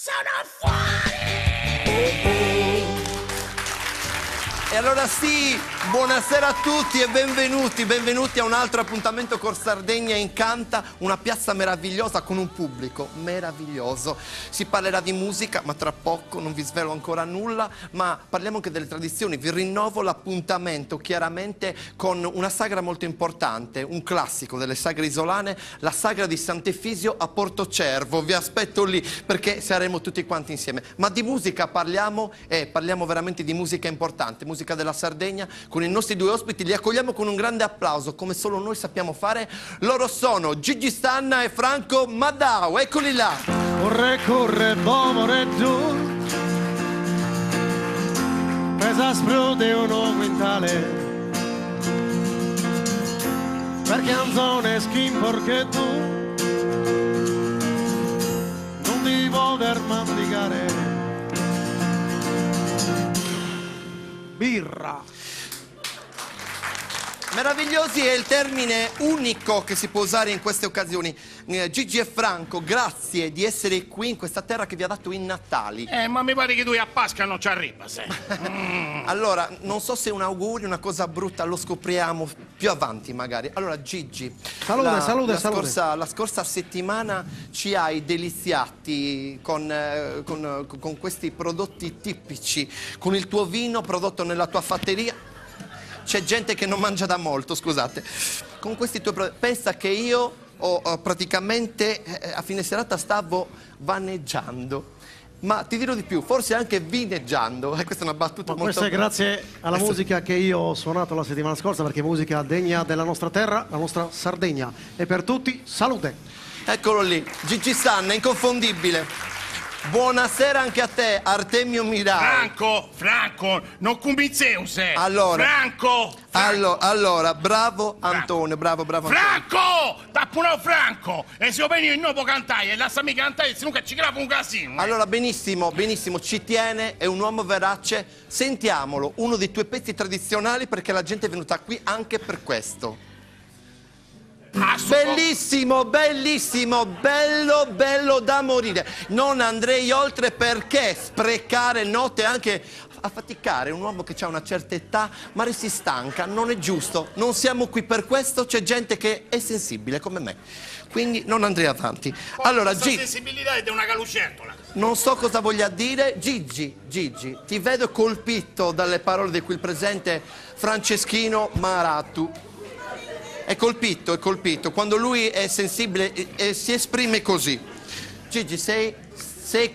Sono fuori! E allora sì, buonasera a tutti e benvenuti a un altro appuntamento con Sardegna Incanta, una piazza meravigliosa con un pubblico meraviglioso. Si parlerà di musica, ma tra poco non vi svelo ancora nulla, ma parliamo anche delle tradizioni. Vi rinnovo l'appuntamento chiaramente con una sagra molto importante, un classico delle sagre isolane, la sagra di Sant'Efisio a Portocervo. Vi aspetto lì perché saremo tutti quanti insieme. Ma di musica parliamo e parliamo veramente di musica importante, musica della Sardegna, con i nostri due ospiti. Li accogliamo con un grande applauso, come solo noi sappiamo fare. Loro sono Gigi Stanna e Franco Maddao. Eccoli là. Corre, bomore giù, pesa sprode uno quintale, perché anzone skin perché tu non ti voler mandicare. Birra. Meravigliosi è il termine unico che si può usare in queste occasioni. Gigi e Franco, grazie di essere qui in questa terra che vi ha dato i Natali. Ma mi pare che tu a Pasqua non ci arriva, sai. Allora, non so se è un augurio, una cosa brutta, lo scopriamo più avanti magari. Allora, Gigi, Salute. La scorsa settimana ci hai deliziati con questi prodotti tipici, con il tuo vino prodotto nella tua fatteria. C'è gente che non mangia da molto, scusate. Con questi tuoi prodotti, pensa che io praticamente a fine serata stavo vaneggiando. Ma ti dirò di più, forse anche vineggiando. Questa è una battuta molto... Questo è grazie alla musica che io ho suonato la settimana scorsa, perché è musica degna della nostra terra, la nostra Sardegna. E per tutti, salute! Eccolo lì, Gigi Stanna, inconfondibile. Buonasera anche a te, Artemio Mirai. Franco, non cumizeuse. Allora, Franco. Allora, bravo Antonio, bravo Franco! Tappuno Franco! E se io vengo in nuovo cantare e lasciami cantare, se non ci gravo un casino. Allora, benissimo, ci tiene, è un uomo verace. Sentiamolo, uno dei tuoi pezzi tradizionali, perché la gente è venuta qui anche per questo. Bellissimo, bello da morire. Non andrei oltre, perché sprecare notte anche a faticare un uomo che ha una certa età, ma si stanca, non è giusto. Non siamo qui per questo, c'è gente che è sensibile come me. Quindi non andrei avanti. Allora, Gigi, sensibilità è una calucettola. Non so cosa voglia dire. Gigi, ti vedo colpito dalle parole di qui presente Franceschino Marattu. È colpito. Quando lui è sensibile e si esprime così. Gigi, sei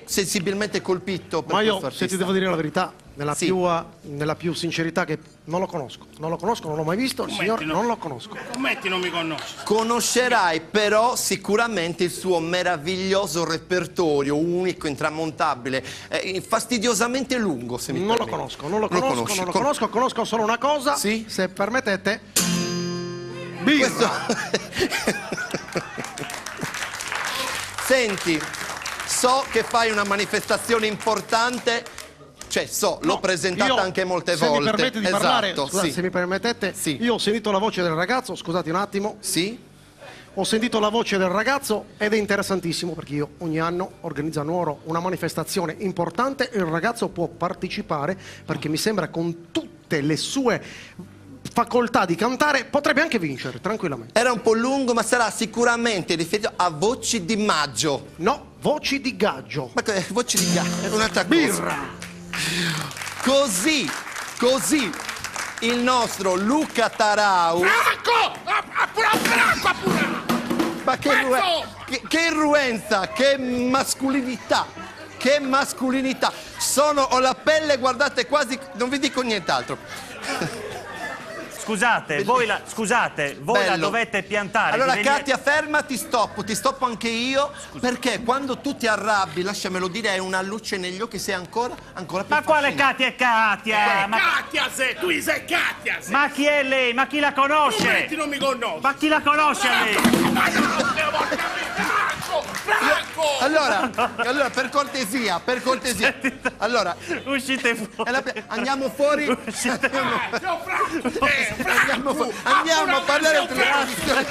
sensibilmente colpito per Ma io, questo artista? se ti devo dire la verità, nella più sincerità, che non lo conosco, non l'ho mai visto, il signor non lo conosco. Commenti, non mi conosci. Conoscerai però sicuramente il suo meraviglioso repertorio, unico, intramontabile, fastidiosamente lungo, se mi Non lo permetti. conosco, conosco solo una cosa, sì? Se permettete. Birra. Senti, so che fai una manifestazione importante, l'ho presentata anche molte volte. Se mi permetti di parlare, scusate, sì. se mi permettete, sì. Io ho sentito la voce del ragazzo, scusate un attimo. Sì? Ho sentito la voce del ragazzo ed è interessantissimo, perché io ogni anno organizzo a Nuoro una manifestazione importante e il ragazzo può partecipare, perché mi sembra con tutte le sue facoltà di cantare potrebbe anche vincere tranquillamente. Era un po' lungo, ma sarà sicuramente riferito a Voci di Maggio. No, Voci di Gaggio. Ma Voci di Gaggio è un'altra cosa. Birra. Così il nostro Luca Tarau. Franco! Ma che irruenza, che mascolinità. Ho la pelle, guardate, quasi, non vi dico nient'altro. Scusate, voi la dovete piantare. Allora, Katia, fermati, ti stoppo anche io. Scusa. Perché quando tu ti arrabbi, lasciamelo dire, hai una luce negli occhi, sei ancora più Ma quale affascinante. Katia? Katia, tu sei Katia. Ma chi è lei? Ma chi la conosce? Commenti, non mi conosci. Ma chi la conosce lei? Franco! Allora, per cortesia. Allora, uscite fuori. Andiamo fuori. Franco! Andiamo a parlare di tradizione.